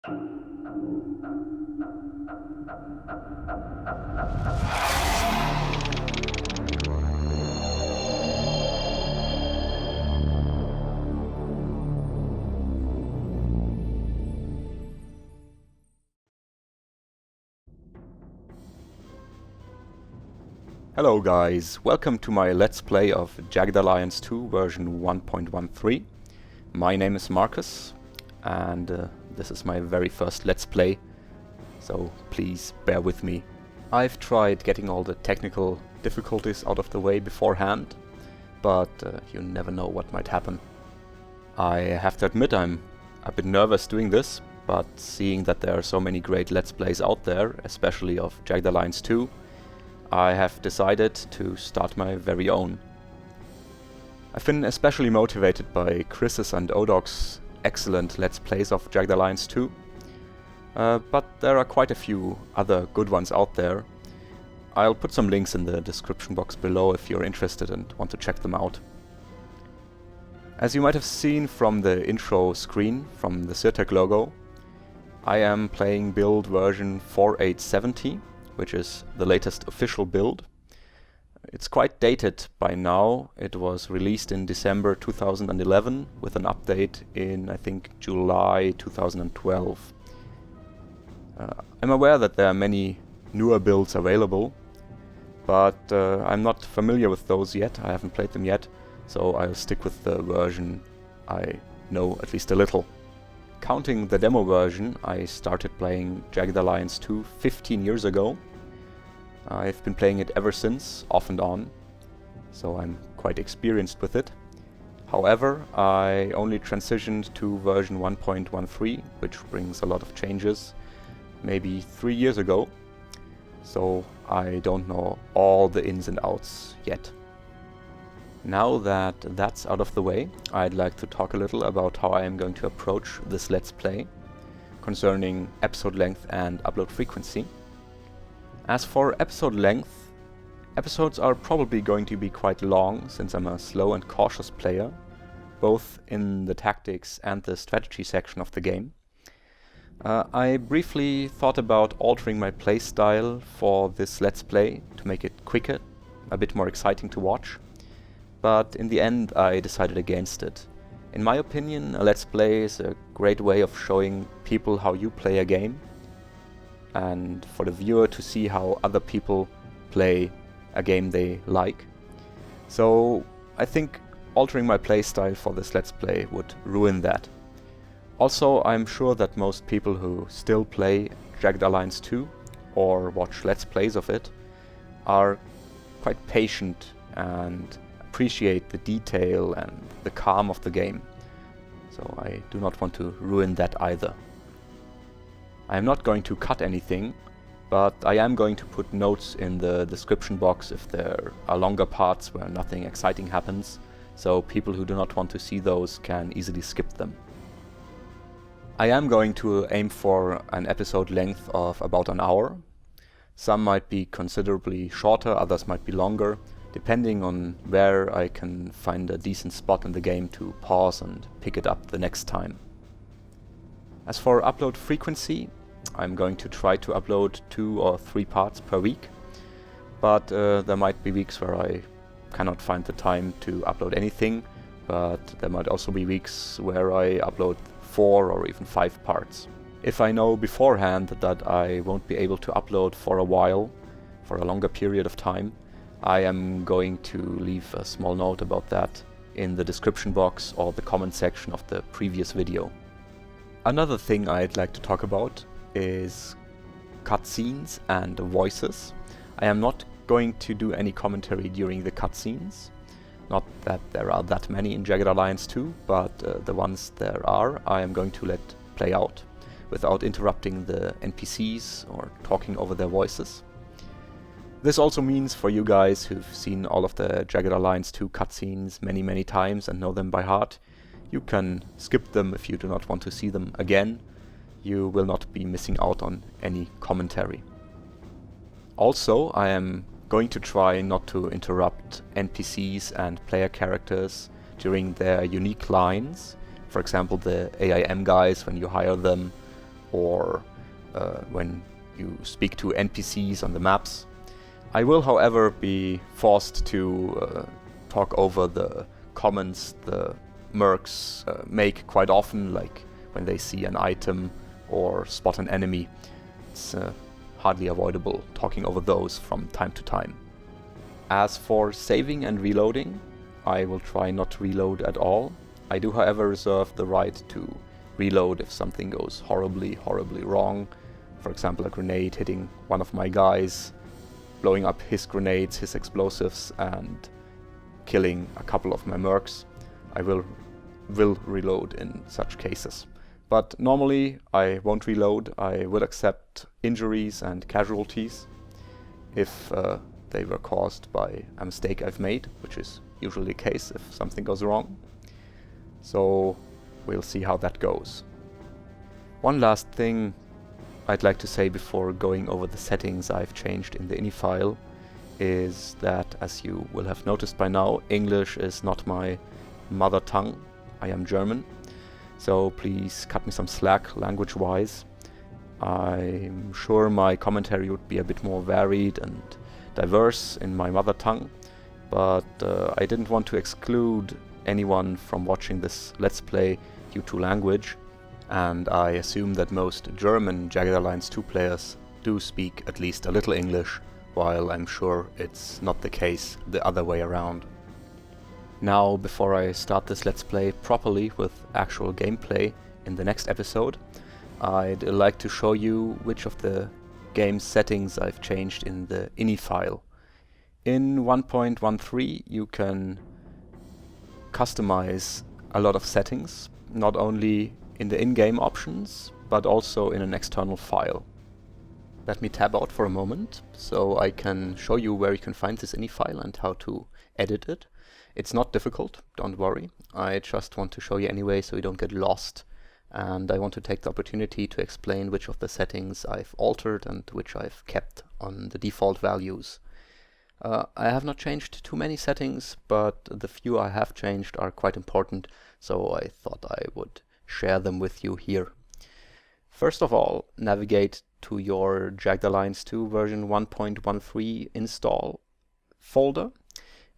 Hello guys, welcome to my Let's Play of Jagged Alliance 2 version 1.13. My name is Marcus, and this is my very first Let's Play, so please bear with me. I've tried getting all the technical difficulties out of the way beforehand, but you never know what might happen. I have to admit I'm a bit nervous doing this, but seeing that there are so many great Let's Plays out there, especially of Jagged Alliance 2, I have decided to start my very own. I've been especially motivated by Chris's and Odog's excellent Let's Plays of Jagged Alliance 2, but there are quite a few other good ones out there. I'll put some links in the description box below if you're interested and want to check them out. As you might have seen from the intro screen from the zeroth logo, I am playing build version 4870, which is the latest official build. It's quite dated by now. It was released in December 2011 with an update in, I think, July 2012. I'm aware that there are many newer builds available, but I'm not familiar with those yet. I haven't played them yet, so I'll stick with the version I know at least a little. Counting the demo version, I started playing Jagged Alliance 2 15 years ago. I've been playing it ever since, off and on, so I'm quite experienced with it. However, I only transitioned to version 1.13, which brings a lot of changes, maybe 3 years ago, so I don't know all the ins and outs yet. Now that that's out of the way, I'd like to talk a little about how I am going to approach this Let's Play concerning episode length and upload frequency. As for episode length, episodes are probably going to be quite long since I'm a slow and cautious player, both in the tactics and the strategy section of the game. I briefly thought about altering my playstyle for this Let's Play to make it quicker, a bit more exciting to watch. But in the end I decided against it. In my opinion, a Let's Play is a great way of showing people how you play a game, and for the viewer to see how other people play a game they like. So I think altering my playstyle for this Let's Play would ruin that. Also, I'm sure that most people who still play Jagged Alliance 2 or watch Let's Plays of it are quite patient and appreciate the detail and the calm of the game, so I do not want to ruin that either. I am not going to cut anything, but I am going to put notes in the description box if there are longer parts where nothing exciting happens, so people who do not want to see those can easily skip them. I am going to aim for an episode length of about an hour. Some might be considerably shorter, others might be longer, depending on where I can find a decent spot in the game to pause and pick it up the next time. As for upload frequency, I'm going to try to upload 2 or 3 parts per week, but there might be weeks where I cannot find the time to upload anything, but there might also be weeks where I upload 4 or even 5 parts. If I know beforehand that I won't be able to upload for a while, for a longer period of time, I am going to leave a small note about that in the description box or the comment section of the previous video. Another thing I'd like to talk about is cutscenes and voices. I am not going to do any commentary during the cutscenes. Not that there are that many in Jagged Alliance 2, but the ones there are, I am going to let play out without interrupting the NPCs or talking over their voices. This also means for you guys who've seen all of the Jagged Alliance 2 cutscenes many times and know them by heart, you can skip them if you do not want to see them again. You will not be missing out on any commentary. Also, I am going to try not to interrupt NPCs and player characters during their unique lines. For example, the AIM guys when you hire them, or when you speak to NPCs on the maps. I will, however, be forced to talk over the comments the mercs make quite often, like when they see an item or spot an enemy. It's hardly avoidable talking over those from time to time. As for saving and reloading, I will try not to reload at all. I do, however, reserve the right to reload if something goes horribly wrong. For example, a grenade hitting one of my guys, blowing up his grenades, his explosives, and killing a couple of my mercs. I will reload in such cases. But normally I won't reload. I will accept injuries and casualties if they were caused by a mistake I've made, which is usually the case if something goes wrong. So we'll see how that goes. One last thing I'd like to say before going over the settings I've changed in the ini file is that, as you will have noticed by now, English is not my mother tongue. I am German, so please cut me some slack language-wise. I'm sure my commentary would be a bit more varied and diverse in my mother tongue, but I didn't want to exclude anyone from watching this Let's Play due to language, and I assume that most German Jagged Alliance 2 players do speak at least a little English, while I'm sure it's not the case the other way around. Now, before I start this Let's Play properly with actual gameplay in the next episode, I'd like to show you which of the game's settings I've changed in the ini file. In 1.13 you can customize a lot of settings, not only in the in-game options, but also in an external file. Let me tab out for a moment, so I can show you where you can find this ini file and how to edit it. It's not difficult, don't worry. I just want to show you anyway so you don't get lost, and I want to take the opportunity to explain which of the settings I've altered and which I've kept on the default values. I have not changed too many settings, but the few I have changed are quite important, so I thought I would share them with you here. First of all, navigate to your Jagged Alliance 2 version 1.13 install folder.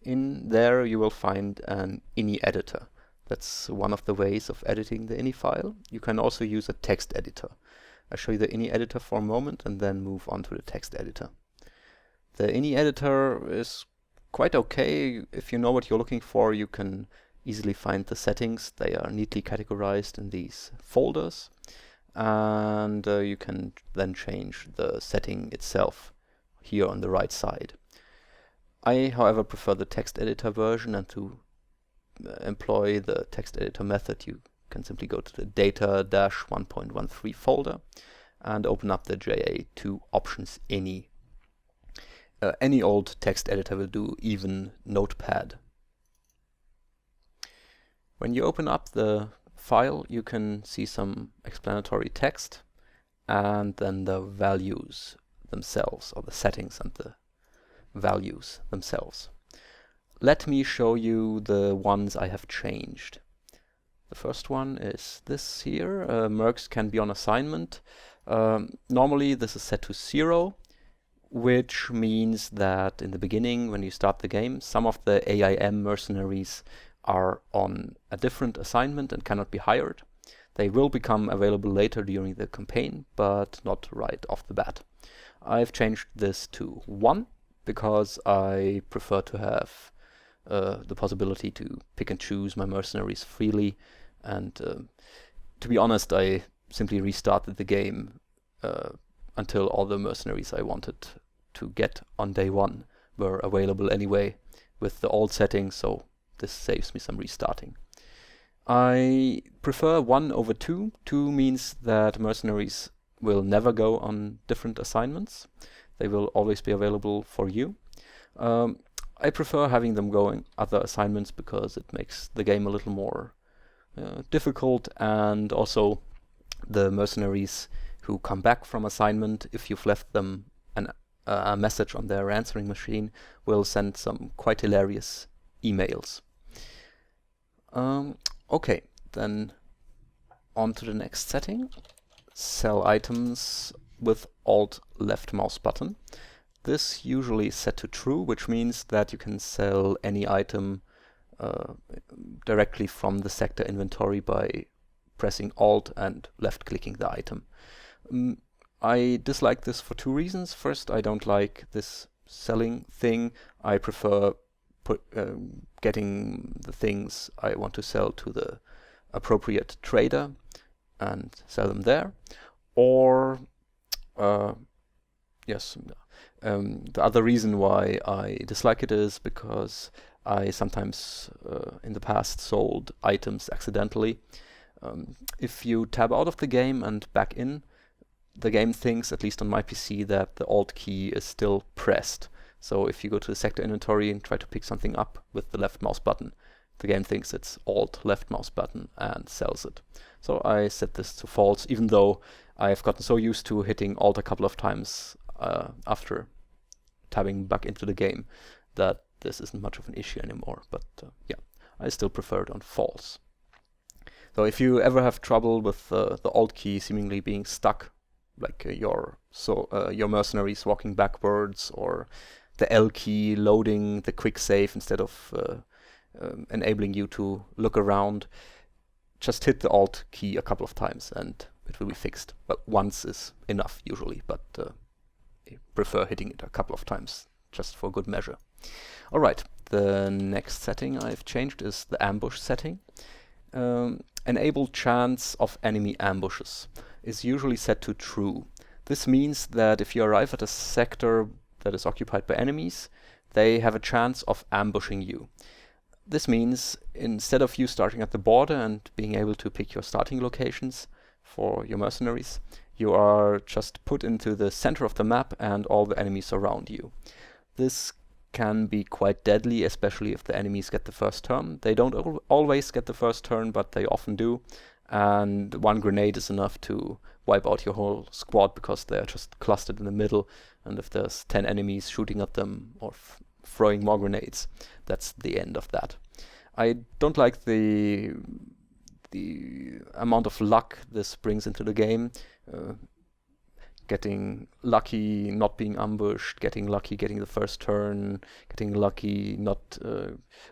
In there you will find an ini editor. That's one of the ways of editing the ini file. You can also use a text editor. I'll show you the ini editor for a moment and then move on to the text editor. The ini editor is quite okay. If you know what you're looking for, you can easily find the settings. They are neatly categorized in these folders, and you can then change the setting itself here on the right side. I, however, prefer the text editor version, and to employ the text editor method you can simply go to the data-1.13 folder and open up the JA2 options ini. Any old text editor will do, even Notepad. When you open up the file, you can see some explanatory text and then the values themselves, or the settings and the values themselves. Let me show you the ones I have changed. The first one is this here. Mercs can be on assignment. Normally this is set to 0, which means that in the beginning, when you start the game, some of the AIM mercenaries are on a different assignment and cannot be hired. They will become available later during the campaign, but not right off the bat. I've changed this to 1 because I prefer to have the possibility to pick and choose my mercenaries freely, and to be honest, I simply restarted the game until all the mercenaries I wanted to get on day 1 were available anyway with the old settings, so this saves me some restarting. I prefer 1 over 2. 2 means that mercenaries will never go on different assignments. They will always be available for you. I prefer having them going other assignments because it makes the game a little more difficult, and also the mercenaries who come back from assignment, if you've left them a message on their answering machine, will send some quite hilarious emails. Okay, then on to the next setting. sell items with Alt left mouse button. This usually is set to true, which means that you can sell any item directly from the sector inventory by pressing Alt and left clicking the item. I dislike this for two reasons. First, I don't like this selling thing. I prefer getting the things I want to sell to the appropriate trader and sell them there. Or yes, the other reason why I dislike it is because I sometimes in the past sold items accidentally. If you tab out of the game and back in, the game thinks, at least on my PC, that the Alt key is still pressed. So if you go to the sector inventory and try to pick something up with the left mouse button, the game thinks it's Alt left mouse button and sells it. So I set this to false, even though I've gotten so used to hitting Alt a couple of times after tabbing back into the game that this isn't much of an issue anymore. But yeah, I still prefer it on false. So if you ever have trouble with the Alt key seemingly being stuck, like your mercenaries walking backwards, or the L key loading the quick save instead of enabling you to look around, just hit the Alt key a couple of times and it will be fixed. But once is enough usually, but I prefer hitting it a couple of times just for good measure. Alright, the next setting I've changed is the ambush setting. Enable chance of enemy ambushes is usually set to true. This means that if you arrive at a sector that is occupied by enemies, they have a chance of ambushing you. This means instead of you starting at the border and being able to pick your starting locations for your mercenaries, you are just put into the center of the map and all the enemies around you. This can be quite deadly, especially if the enemies get the first turn. They don't always get the first turn, but they often do. And one grenade is enough to wipe out your whole squad because they're just clustered in the middle. And if there's 10 enemies shooting at them or throwing more grenades, that's the end of that. I don't like the amount of luck this brings into the game. Getting lucky not being ambushed, getting lucky getting the first turn, getting lucky not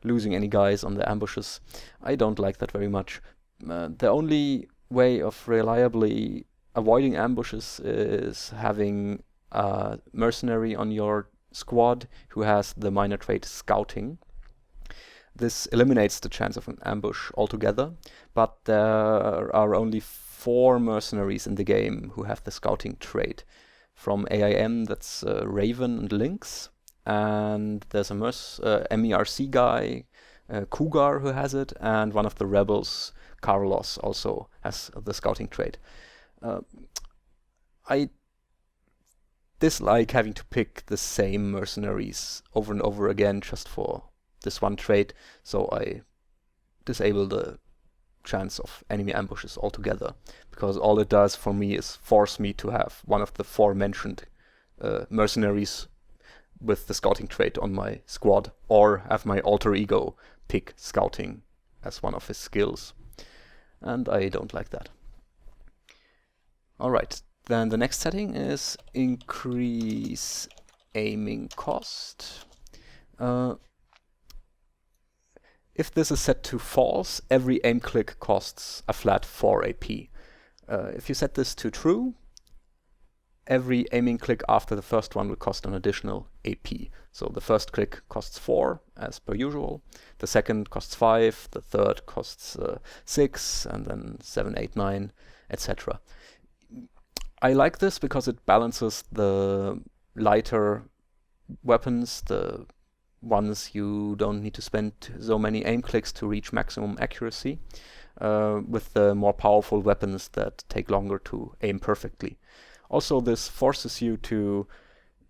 losing any guys on the ambushes. I don't like that very much. The only way of reliably avoiding ambushes is having a mercenary on your squad who has the minor trait Scouting. This eliminates the chance of an ambush altogether, but there are only 4 mercenaries in the game who have the Scouting trait. From AIM, that's Raven and Lynx, and there's a MERC guy, Cougar, who has it, and one of the rebels, Carlos, also has the Scouting trait. I dislike having to pick the same mercenaries over and over again just for this one trait, so I disable the chance of enemy ambushes altogether, because all it does for me is force me to have one of the 4 mentioned mercenaries with the Scouting trait on my squad, or have my alter ego pick Scouting as one of his skills. And I don't like that. Alright, then the next setting is increase aiming cost. If this is set to false, every aim click costs a flat 4 AP. If you set this to true, every aiming click after the first one will cost an additional AP. So the first click costs 4, as per usual. The second costs 5, the third costs 6, and then 7, 8, 9, etc. I like this because it balances the lighter weapons, the ones you don't need to spend so many aim clicks to reach maximum accuracy, with the more powerful weapons that take longer to aim perfectly. Also, this forces you to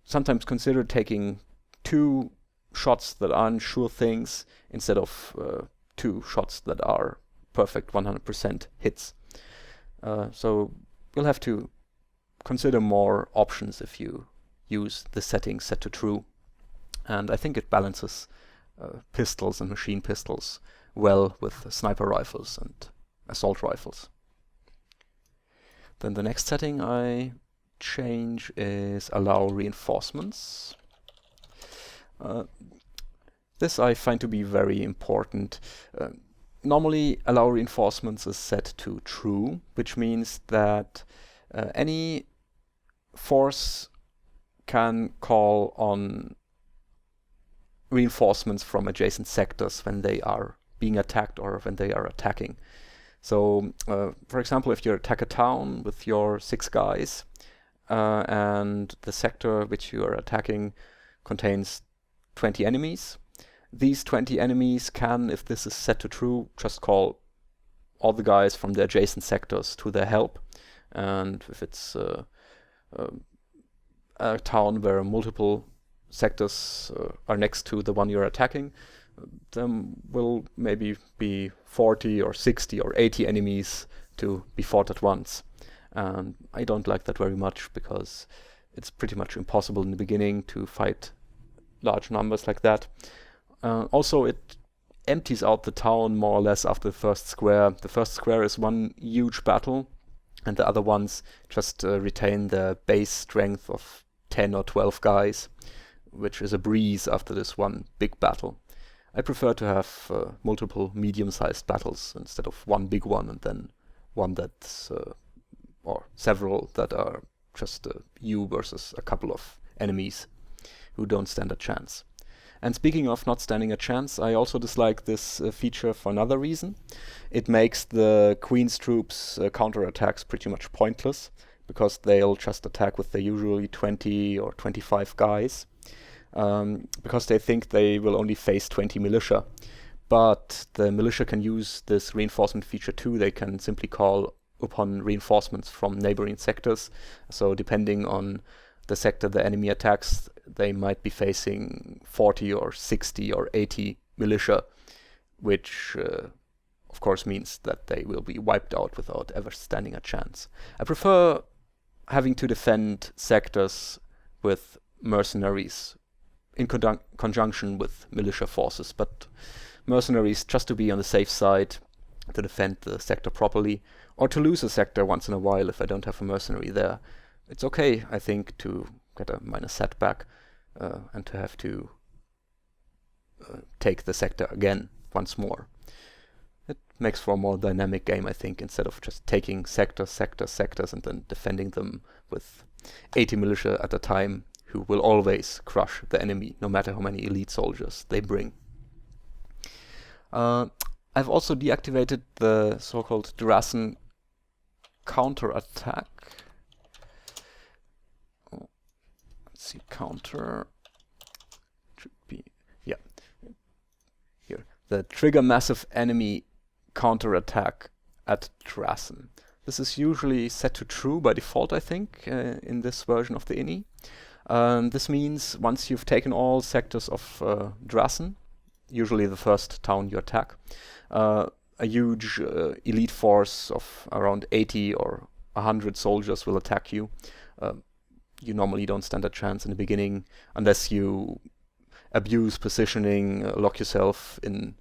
sometimes consider taking 2 shots that aren't sure things instead of 2 shots that are perfect 100% hits. So you'll have to consider more options if you use the settings set to true. And I think it balances pistols and machine pistols well with sniper rifles and assault rifles. Then the next setting I change is allow reinforcements. This I find to be very important. Normally allow reinforcements is set to true, which means that any force can call on reinforcements from adjacent sectors when they are being attacked or when they are attacking. So, for example, if you attack a town with your 6 guys and the sector which you are attacking contains 20 enemies, these 20 enemies can, if this is set to true, just call all the guys from the adjacent sectors to their help. And if it's a town where multiple sectors are next to the one you're attacking, there will maybe be 40 or 60 or 80 enemies to be fought at once. And I don't like that very much, because it's pretty much impossible in the beginning to fight large numbers like that. Also, it empties out the town more or less after the first square. The first square is one huge battle, and the other ones just retain their base strength of 10 or 12 guys, which is a breeze after this one big battle. I prefer to have multiple medium-sized battles instead of one big one and then one that's, or several that are just you versus a couple of enemies who don't stand a chance. And speaking of not standing a chance, I also dislike this feature for another reason. It makes the Queen's troops counterattacks pretty much pointless, because they'll just attack with their usually 20 or 25 guys, because they think they will only face 20 militia. But the militia can use this reinforcement feature too. They can simply call upon reinforcements from neighboring sectors. So depending on the sector the enemy attacks, they might be facing 40 or 60 or 80 militia, which of course means that they will be wiped out without ever standing a chance. I prefer having to defend sectors with mercenaries in conjunction with militia forces, but mercenaries just to be on the safe side, to defend the sector properly, or to lose a sector once in a while if I don't have a mercenary there. It's okay, I think, to get a minor setback and to have to take the sector again once more. It makes for a more dynamic game, I think, instead of just taking sectors and then defending them with 80 militia at a time, who will always crush the enemy, no matter how many elite soldiers they bring. I've also deactivated the so-called Drassen counterattack. Oh, let's see, counter should be, yeah, here. The trigger massive enemy counterattack at Drassen. This is usually set to true by default, I think, in this version of the INI. This means once you've taken all sectors of Drassen, usually the first town you attack, a huge elite force of around 80 or 100 soldiers will attack you. You normally don't stand a chance in the beginning unless you abuse positioning, lock yourself in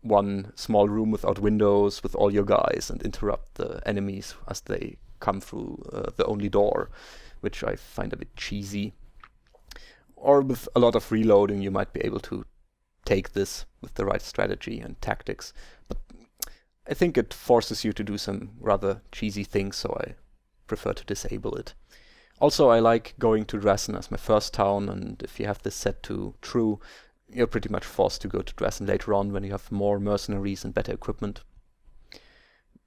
one small room without windows with all your guys and interrupt the enemies as they come through the only door, which I find a bit cheesy. Or with a lot of reloading, you might be able to take this with the right strategy and tactics. But I think it forces you to do some rather cheesy things, so I prefer to disable it. Also, I like going to Drassen as my first town, and if you have this set to true, you're pretty much forced to go to Drassen later on when you have more mercenaries and better equipment.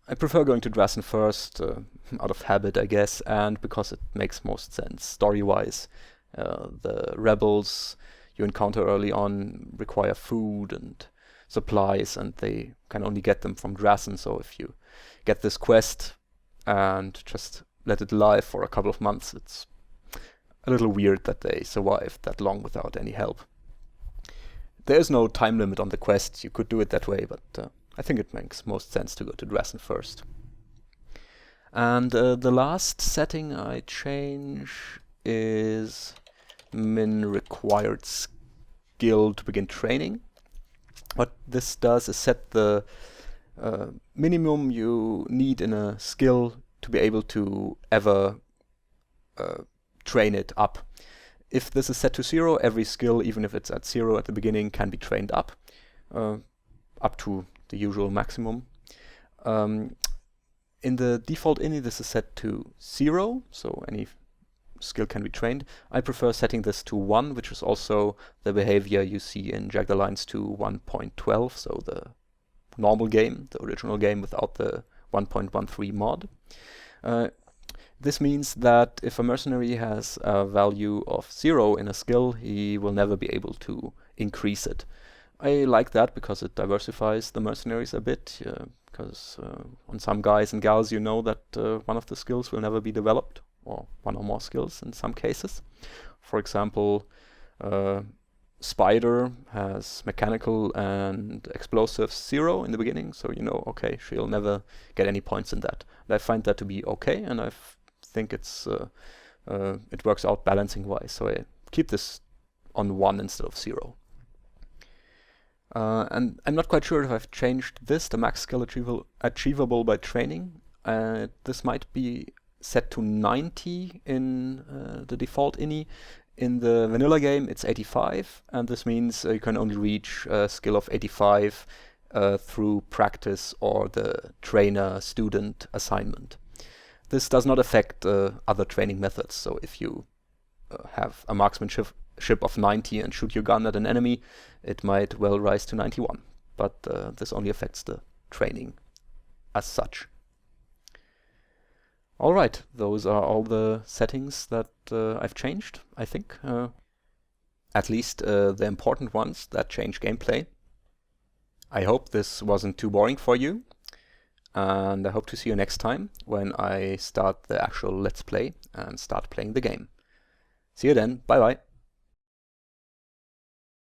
I prefer going to Drassen first, out of habit, I guess, and because it makes most sense story-wise. The rebels you encounter early on require food and supplies, and they can only get them from Drassen, so if you get this quest and just let it live for a couple of months, it's a little weird that they survived that long without any help. There is no time limit on the quest. You could do it that way, but I think it makes most sense to go to Drassen first. And the last setting I change is min required skill to begin training. What this does is set the minimum you need in a skill to be able to ever train it up. If this is set to 0, every skill, even if it's at 0 at the beginning, can be trained up to the usual maximum. In the default ini, this is set to 0, so any skill can be trained. I prefer setting this to 1, which is also the behavior you see in Jagged Alliance 2 1.12, so the normal game, the original game without the 1.13 mod. This means that if a mercenary has a value of 0 in a skill, he will never be able to increase it. I like that because it diversifies the mercenaries a bit, because on some guys and gals you know that one of the skills will never be developed, or one or more skills in some cases. For example, Spider has mechanical and explosives 0 in the beginning, so you know, okay, she'll never get any points in that. And I find that to be okay, and I think it's it works out balancing wise, so I keep this on 1 instead of 0. And I'm not quite sure if I've changed this, the max skill achievable by training. This might be set to 90 in the default ini. In the vanilla game it's 85, and this means you can only reach a skill of 85 through practice or the trainer-student assignment. This does not affect other training methods, so if you have a marksmanship of 90 and shoot your gun at an enemy, it might well rise to 91, but this only affects the training as such. Alright, those are all the settings that I've changed, I think. At least the important ones that change gameplay. I hope this wasn't too boring for you, and I hope to see you next time when I start the actual Let's Play and start playing the game. See you then, bye bye!